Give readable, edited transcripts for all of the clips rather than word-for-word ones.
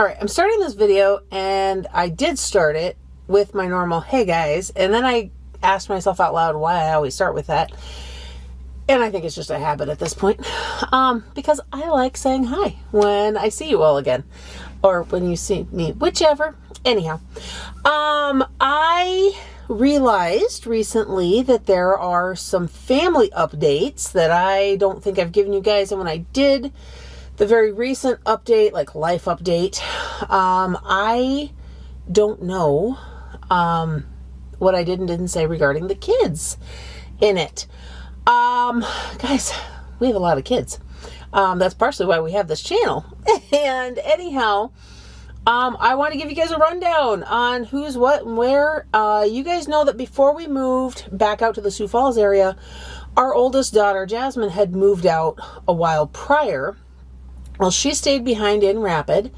All right, I'm starting this video, and I did start it with my normal, hey guys, and then I asked myself out loud why I always start with that. And I think it's just a habit at this point, because I like saying hi when I see you all again, or when you see me, whichever. Anyhow, I realized recently that there are some family updates that I don't think I've given you guys, and when I did the very recent update, like life update, I don't know what I did and didn't say regarding the kids in it. Guys, we have a lot of kids. That's partially why we have this channel. And anyhow, I want to give you guys a rundown on who's what and where. You guys know that before we moved back out to the Sioux Falls area, our oldest daughter, Jazmine, had moved out a while prior. Well, she stayed behind in Rapid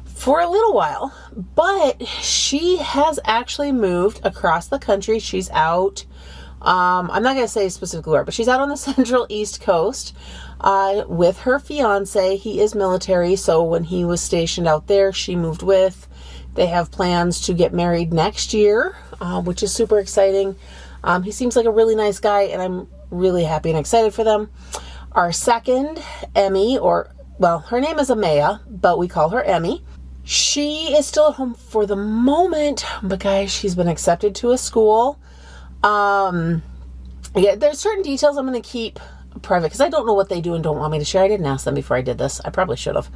for a little while, but she has actually moved across the country. She's out, I'm not going to say specifically where, but she's out on the Central East Coast with her fiance. He is military, so when he was stationed out there, she moved with. They have plans to get married next year, which is super exciting. He seems like a really nice guy, and I'm really happy and excited for them. Our second, Emmy, well, her name is Emaya, but we call her Emmy. She is still at home for the moment, but guys, she's been accepted to a school. Yeah, there's certain details I'm going to keep private because I don't know what they do and don't want me to share. I didn't ask them before I did this. I probably should have.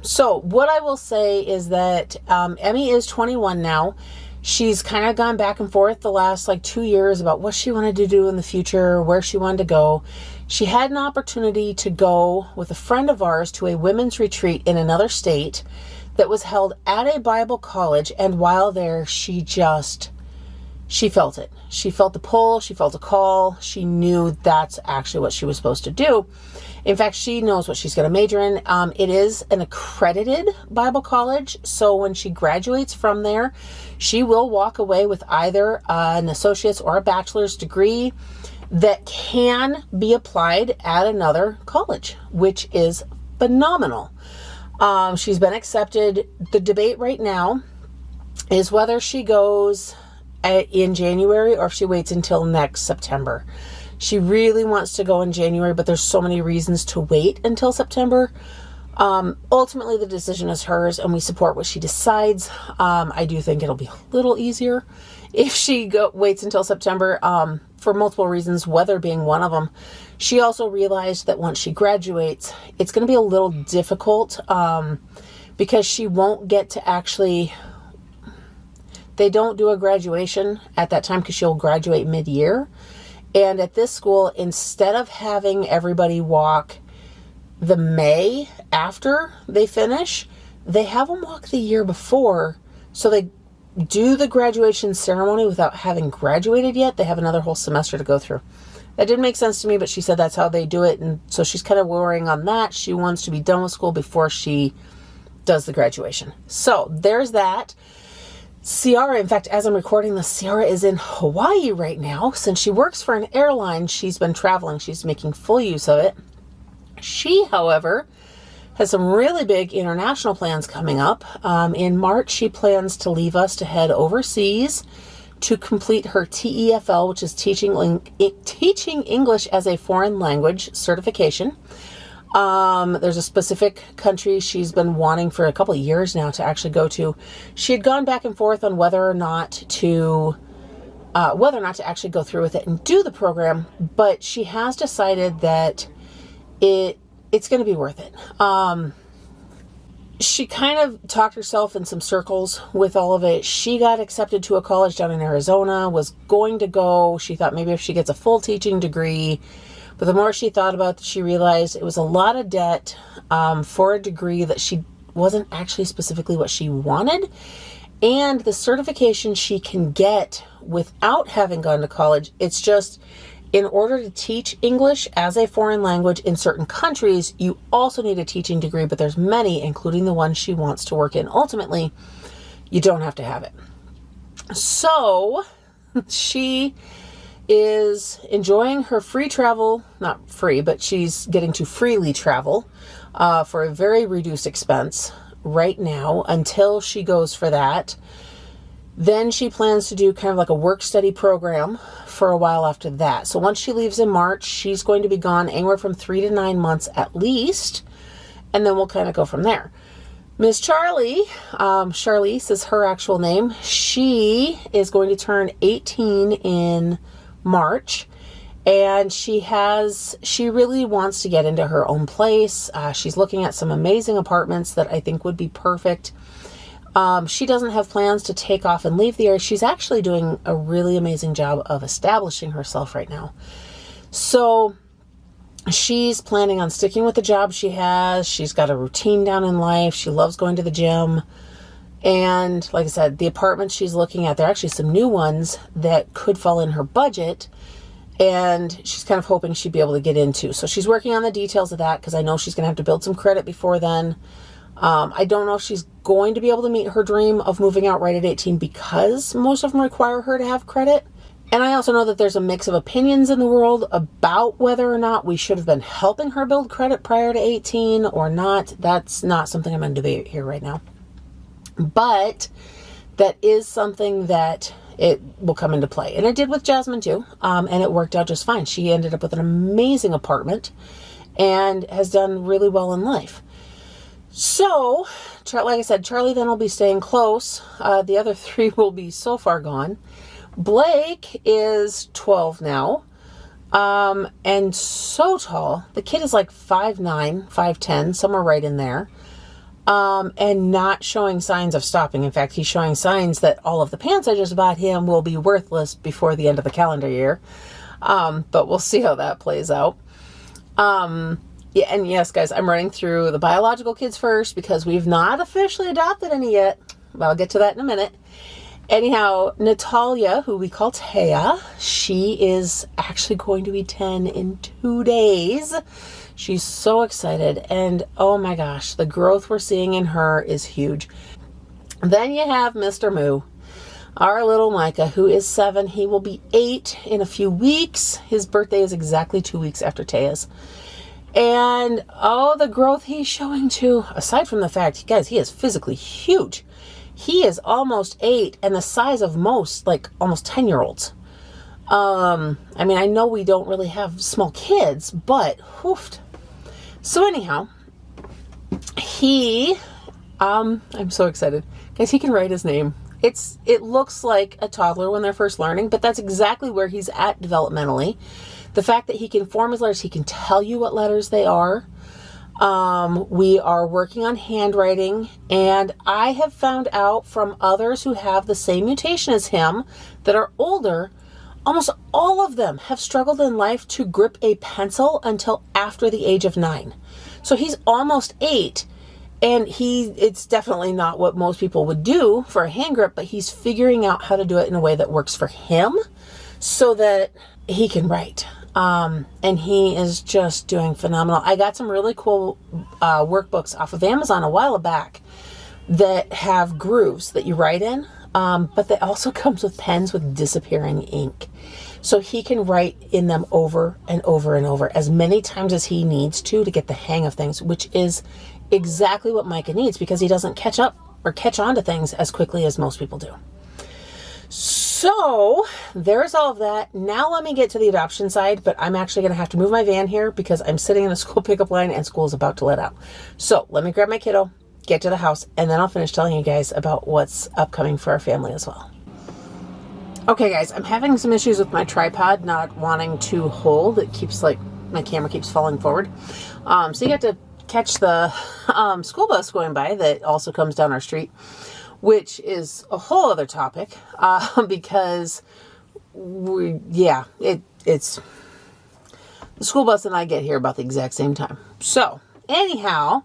So what I will say is that Emmy is 21 now. She's kind of gone back and forth the last 2 years about what she wanted to do in the future, where she wanted to go. She had an opportunity to go with a friend of ours to a women's retreat in another state that was held at a Bible college. And while there, she felt it. She felt the pull. She felt a call. She knew that's actually what she was supposed to do. In fact, she knows what she's going to major in. It is an accredited Bible college. So when she graduates from there, she will walk away with either an associate's or a bachelor's degree that can be applied at another college, which is phenomenal. She's been accepted. The debate right now is whether she goes in January or if she waits until next September. She really wants to go in January, but there's so many reasons to wait until September. Ultimately, the decision is hers, and we support what she decides. I do think it'll be a little easier if she waits until September for multiple reasons, weather being one of them. She also realized that once she graduates, it's going to be a little difficult because she won't get to actually... They don't do a graduation at that time because she'll graduate mid-year. And at this school, instead of having everybody walk the May after they finish, they have them walk the year before. So they do the graduation ceremony without having graduated yet. They have another whole semester to go through. That didn't make sense to me, but she said that's how they do it. And so she's kind of worrying on that. She wants to be done with school before she does the graduation. So there's that. Ciara, in fact, as I'm recording this, Ciara is in Hawaii right now. Since she works for an airline, she's been traveling. She's making full use of it. She, however, has some really big international plans coming up. In March, she plans to leave us to head overseas to complete her TEFL, which is Teaching English as a Foreign Language certification. There's a specific country she's been wanting for a couple of years now to actually go to. She had gone back and forth on whether or not to actually go through with it and do the program, but she has decided that it's going to be worth it. She kind of talked herself in some circles with all of it. She got accepted to a college down in Arizona, was going to go. She thought maybe if she gets a full teaching degree. But the more she thought about it, she realized it was a lot of debt for a degree that she wasn't actually specifically what she wanted. And the certification she can get without having gone to college, it's just in order to teach English as a foreign language in certain countries, you also need a teaching degree, but there's many, including the one she wants to work in. Ultimately, you don't have to have it. So she is enjoying her free travel, not free, but she's getting to freely travel for a very reduced expense right now until she goes for that. Then she plans to do kind of like a work study program for a while after that. So once she leaves in March, she's going to be gone anywhere from 3 to 9 months at least. And then we'll kind of go from there. Miss Charlie, Charlise is her actual name. She is going to turn 18 in March. And she really wants to get into her own place. She's looking at some amazing apartments that I think would be perfect. She doesn't have plans to take off and leave the area. She's actually doing a really amazing job of establishing herself right now. So she's planning on sticking with the job she has. She's got a routine down in life. She loves going to the gym. And like I said, the apartments she's looking at, there are actually some new ones that could fall in her budget. And she's kind of hoping she'd be able to get into. So she's working on the details of that because I know she's going to have to build some credit before then. I don't know if she's going to be able to meet her dream of moving out right at 18 because most of them require her to have credit. And I also know that there's a mix of opinions in the world about whether or not we should have been helping her build credit prior to 18 or not. That's not something I'm going to debate here right now. But that is something that it will come into play. And it did with Jazmine too. And it worked out just fine. She ended up with an amazing apartment and has done really well in life. So, like I said, Charlie then will be staying close. The other 3 will be so far gone. Blake is 12 now. And so tall. The kid is like 5'9", 5'10", somewhere right in there. And not showing signs of stopping. In fact, he's showing signs that all of the pants I just bought him will be worthless before the end of the calendar year. But we'll see how that plays out. Yeah, and yes, guys, I'm running through the biological kids first because we've not officially adopted any yet. But I'll get to that in a minute. Anyhow, Natalya, who we call Taya, she is actually going to be 10 in 2 days. She's so excited. And oh my gosh, the growth we're seeing in her is huge. Then you have Mr. Moo, our little Micah, who is 7. He will be 8 in a few weeks. His birthday is exactly 2 weeks after Taya's. And oh, the growth he's showing too. Aside from the fact, guys, he is physically huge. He is almost 8 and the size of most, like almost 10-year-olds. I mean, I know we don't really have small kids, but whoofed. So anyhow, I'm so excited. Guys, he can write his name. It looks like a toddler when they're first learning, but that's exactly where he's at developmentally. The fact that he can form his letters, he can tell you what letters they are. We are working on handwriting, and I have found out from others who have the same mutation as him that are older, almost all of them have struggled in life to grip a pencil until after the age of 9. So he's almost 8, and it's definitely not what most people would do for a hand grip, but he's figuring out how to do it in a way that works for him so that he can write. And he is just doing phenomenal. I got some really cool workbooks off of Amazon a while back that have grooves that you write in, but they also comes with pens with disappearing ink. So he can write in them over and over and over as many times as he needs to get the hang of things, which is exactly what Micah needs because he doesn't catch up or catch on to things as quickly as most people do. So there's all of that. Now let me get to the adoption side, but I'm actually going to have to move my van here because I'm sitting in a school pickup line and school is about to let out. So let me grab my kiddo, get to the house, and then I'll finish telling you guys about what's upcoming for our family as well. Okay, guys, I'm having some issues with my tripod not wanting to hold. It keeps my camera keeps falling forward. So you have to catch the school bus going by that also comes down our street, which is a whole other topic, because it's the school bus and I get here about the exact same time. So anyhow,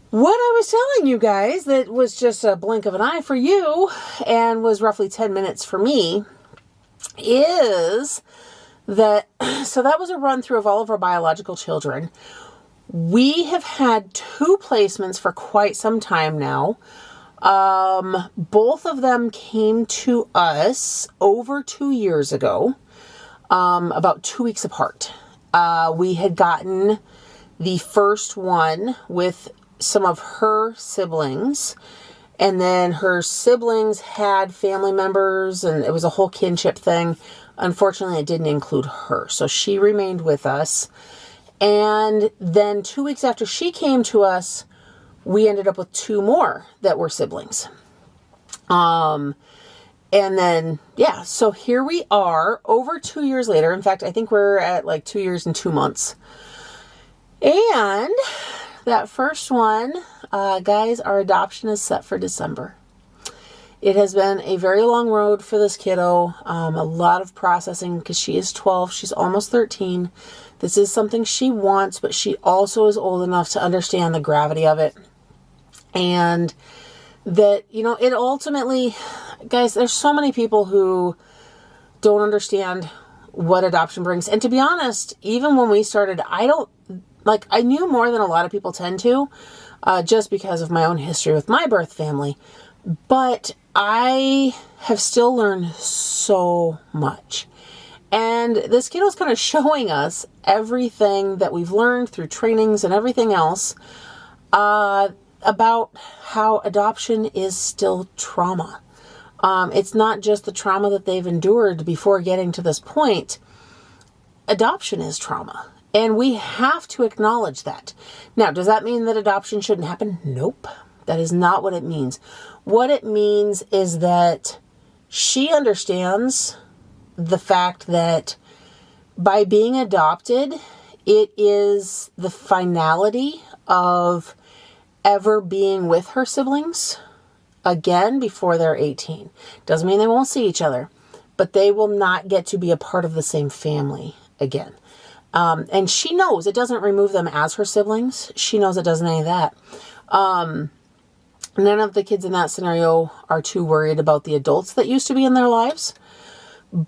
what I was telling you guys that was just a blink of an eye for you and was roughly 10 minutes for me is that, so that was a run through of all of our biological children. We have had 2 placements for quite some time now. Both of them came to us over 2 years ago, about 2 weeks apart. We had gotten the first one with some of her siblings, and then her siblings had family members, and it was a whole kinship thing. Unfortunately, it didn't include her, so she remained with us. And then 2 weeks after she came to us, we ended up with 2 more that were siblings. And then, yeah, so here we are over 2 years later. In fact, I think we're at like 2 years and 2 months. And that first one, guys, our adoption is set for December. It has been a very long road for this kiddo. A lot of processing because she is 12. She's almost 13. This is something she wants, but she also is old enough to understand the gravity of it. And that, it ultimately, guys, there's so many people who don't understand what adoption brings. And to be honest, even when we started, I knew more than a lot of people tend to, just because of my own history with my birth family. But I have still learned so much. And this kiddo's kind of showing us everything that we've learned through trainings and everything else, about how adoption is still trauma. It's not just the trauma that they've endured before getting to this point. Adoption is trauma. And we have to acknowledge that. Now, does that mean that adoption shouldn't happen? Nope. That is not what it means. What it means is that she understands the fact that by being adopted, it is the finality of ever being with her siblings again before they're 18. Doesn't mean they won't see each other, but they will not get to be a part of the same family again. And she knows it doesn't remove them as her siblings. She knows it doesn't any of that. None of the kids in that scenario are too worried about the adults that used to be in their lives.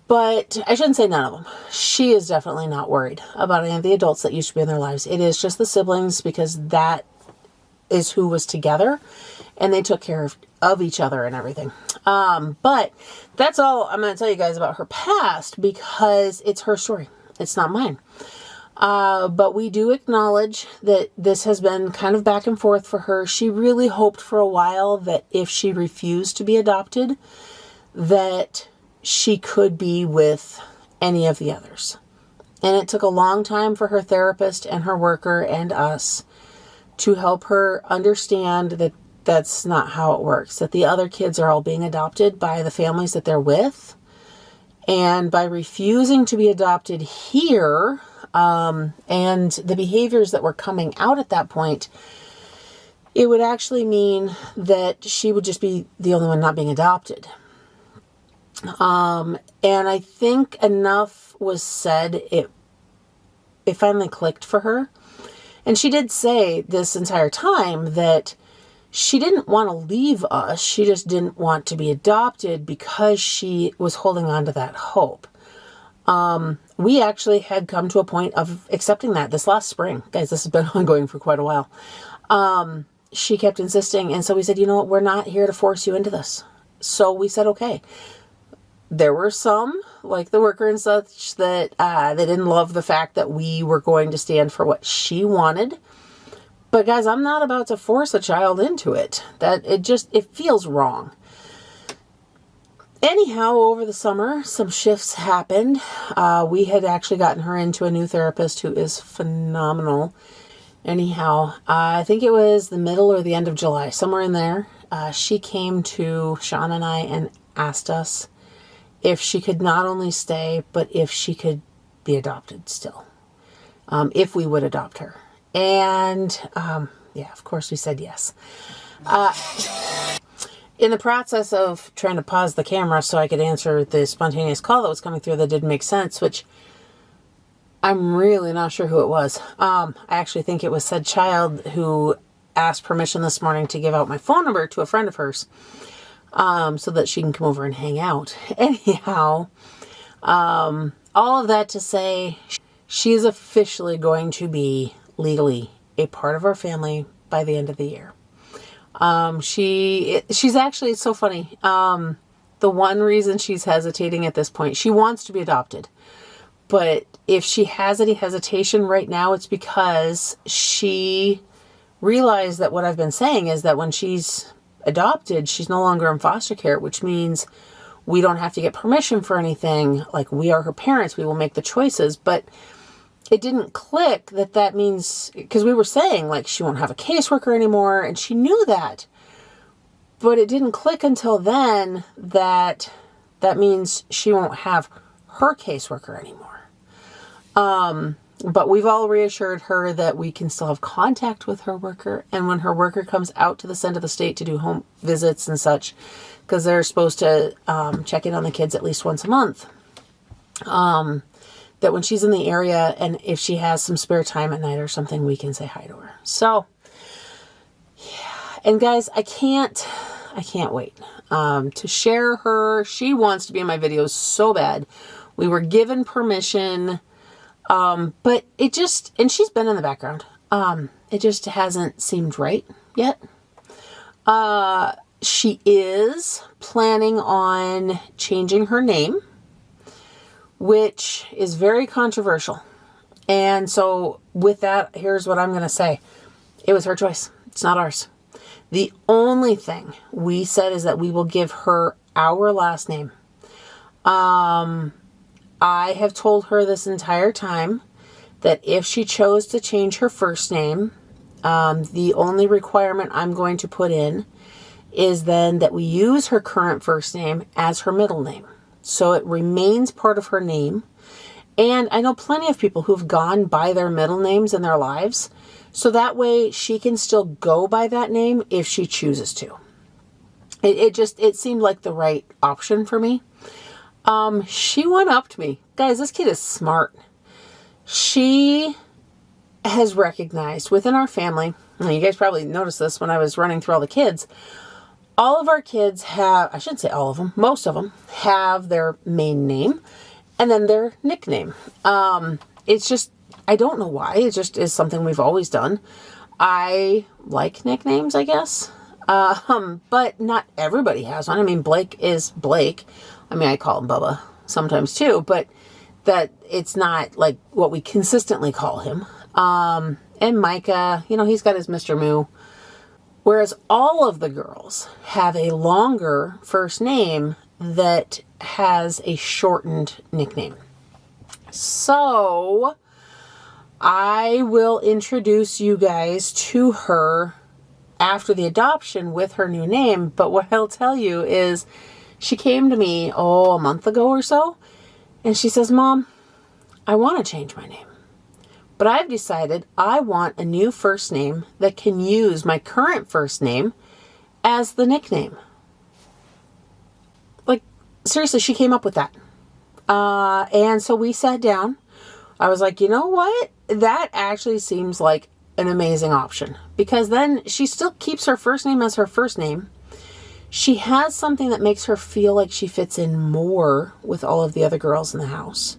But I shouldn't say none of them. She is definitely not worried about any of the adults that used to be in their lives. It is just the siblings, because that is who was together and they took care of each other and everything. But that's all I'm going to tell you guys about her past, because it's her story. It's not mine. But we do acknowledge that this has been kind of back and forth for her. She really hoped for a while that if she refused to be adopted, that she could be with any of the others. And it took a long time for her therapist and her worker and us to help her understand that that's not how it works, that the other kids are all being adopted by the families that they're with. And by refusing to be adopted here, and the behaviors that were coming out at that point, it would actually mean that she would just be the only one not being adopted. And I think enough was said, it finally clicked for her. And she did say this entire time that she didn't want to leave us. She just didn't want to be adopted because she was holding on to that hope. We actually had come to a point of accepting that this last spring. Guys, this has been ongoing for quite a while. She kept insisting. And so we said, you know what? We're not here to force you into this. So we said, okay. There were some, like the worker and such, that they didn't love the fact that we were going to stand for what she wanted. But guys, I'm not about to force a child into it. It feels wrong. Anyhow, over the summer, some shifts happened. We had actually gotten her into a new therapist who is phenomenal. Anyhow, I think it was the middle or the end of July, somewhere in there. She came to Shawn and I and asked us if she could not only stay, but if she could be adopted still. If we would adopt her. And, yeah, of course we said yes. In the process of trying to pause the camera so I could answer the spontaneous call that was coming through that didn't make sense, which I'm really not sure who it was. I actually think it was said child who asked permission this morning to give out my phone number to a friend of hers, so that she can come over and hang out. Anyhow, all of that to say, she is officially going to be legally a part of our family by the end of the year. She's actually, it's so funny. The one reason she's hesitating at this point, she wants to be adopted. But if she has any hesitation right now, it's because she realize that what I've been saying is that when she's adopted, she's no longer in foster care, which means we don't have to get permission for anything. Like, we are her parents. We will make the choices. But it didn't click that means, because we were saying, like, she won't have a caseworker anymore, and she knew that. But it didn't click until then that means she won't have her caseworker anymore. But we've all reassured her that we can still have contact with her worker. And when her worker comes out to the center of the state to do home visits and such, because they're supposed to check in on the kids at least once a month, that when she's in the area and if she has some spare time at night or something, we can say hi to her. So, yeah. And guys, I can't wait to share her. She wants to be in my videos so bad. We were given permission, but it just, and she's been in the background. It just hasn't seemed right yet. She is planning on changing her name, which is very controversial. And so with that, here's what I'm going to say. It was her choice. It's not ours. The only thing we said is that we will give her our last name. I have told her this entire time that if she chose to change her first name, the only requirement I'm going to put in is then that we use her current first name as her middle name. So it remains part of her name. And I know plenty of people who've gone by their middle names in their lives. So that way she can still go by that name if she chooses to. It seemed like the right option for me. She went up to me. Guys, this kid is smart. She has recognized within our family, and you guys probably noticed this when I was running through all the kids, all of our kids have, I shouldn't say all of them, most of them have their main name and then their nickname. It's just, I don't know why. It just is something we've always done. I like nicknames, I guess. But not everybody has one. I mean, Blake is Blake. I mean, I call him Bubba sometimes too, but that it's not like what we consistently call him. And Micah, he's got his Mr. Moo. Whereas all of the girls have a longer first name that has a shortened nickname. So I will introduce you guys to her after the adoption with her new name. But what I'll tell you is she came to me, a month ago or so. And she says, Mom, I want to change my name. But I've decided I want a new first name that can use my current first name as the nickname. Like, seriously, she came up with that. And so we sat down. I was like, you know what? That actually seems like an amazing option. Because then she still keeps her first name as her first name. She has something that makes her feel like she fits in more with all of the other girls in the house.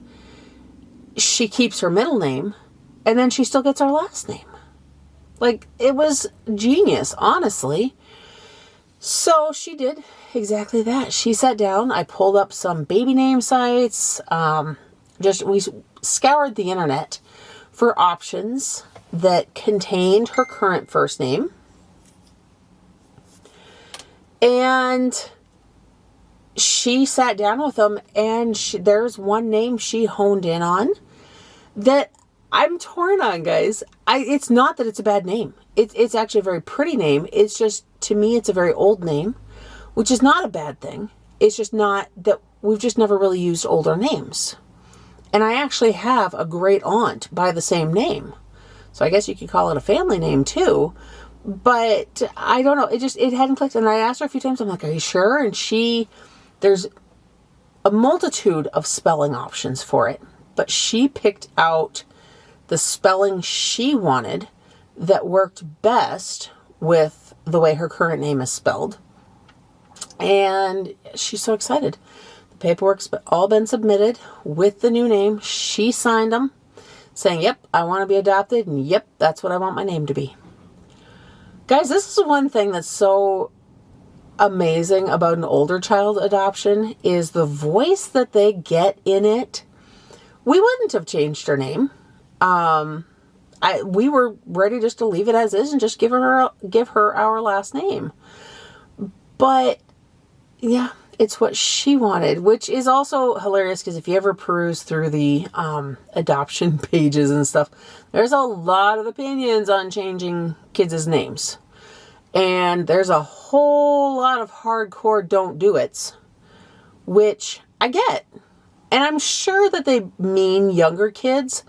She keeps her middle name. And then she still gets our last name. Like, it was genius, honestly. So she did exactly that. She sat down. I pulled up some baby name sites. We scoured the internet for options that contained her current first name. And she sat down with them, and there's one name she honed in on that I'm torn on, guys. It's not that it's a bad name. It's actually a very pretty name. It's just, to me, it's a very old name, which is not a bad thing. It's just not that we've just never really used older names. And I actually have a great aunt by the same name. So I guess you could call it a family name too. But I don't know. It hadn't clicked. And I asked her a few times, I'm like, are you sure? And there's a multitude of spelling options for it. But she picked out the spelling she wanted that worked best with the way her current name is spelled. And she's so excited. The paperwork's all been submitted with the new name. She signed them saying, yep, I want to be adopted. And yep, that's what I want my name to be. Guys, this is one thing that's so amazing about an older child adoption is the voice that they get in it. We wouldn't have changed her name. we were ready just to leave it as is and just give her our last name. But yeah, it's what she wanted, which is also hilarious because if you ever peruse through the adoption pages and stuff, there's a lot of opinions on changing kids' names. And there's a whole lot of hardcore don't do it's, which I get. And I'm sure that they mean younger kids,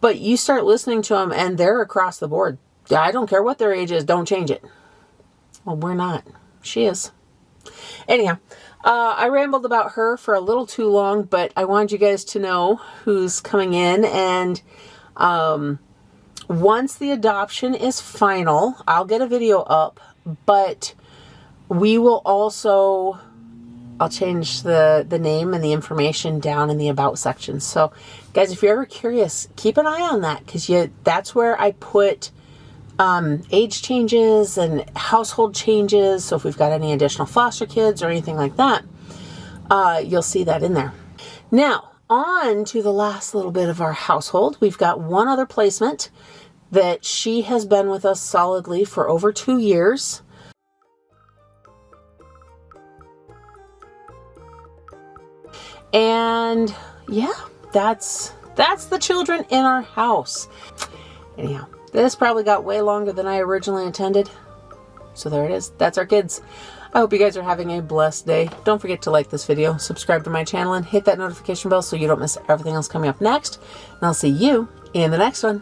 but you start listening to them and they're across the board. I don't care what their age is, don't change it. Well, we're not. She is. Anyhow, I rambled about her for a little too long, but I wanted you guys to know who's coming in. And once the adoption is final, I'll get a video up, but we will also, I'll change the name and the information down in the about section. So guys, if you're ever curious, keep an eye on that, because that's where I put age changes and household changes. So if we've got any additional foster kids or anything like that, you'll see that in there. Now, on to the last little bit of our household. We've got one other placement that she has been with us solidly for over 2 years. And yeah, that's the children in our house. Anyhow, this probably got way longer than I originally intended. So there it is. That's our kids. I hope you guys are having a blessed day. Don't forget to like this video, subscribe to my channel, and hit that notification bell so you don't miss everything else coming up next. And I'll see you in the next one.